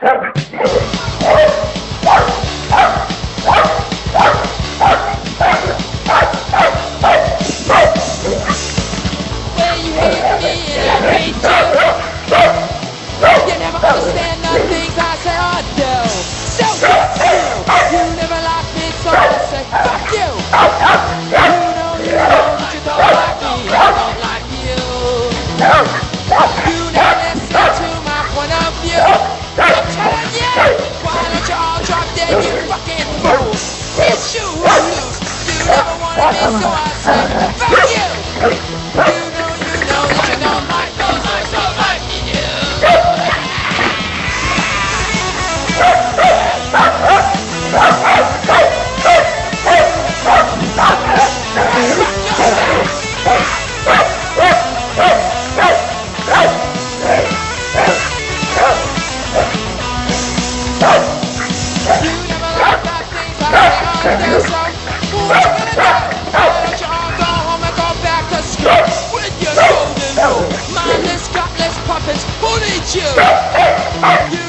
you hate me and I hate you. You never understand the things I say or do. So fuck you. You never liked me, so I say fuck you. You know that you don't like me, I don't like you. You never listen to my point of view. I'm telling you, why don't you all drop dead, you fucking fool? It's you who lose. You never wanted me, so I say fuck you. You know that you don't like me, so I don't like you. Mindless, gutless puppets, who needs you? You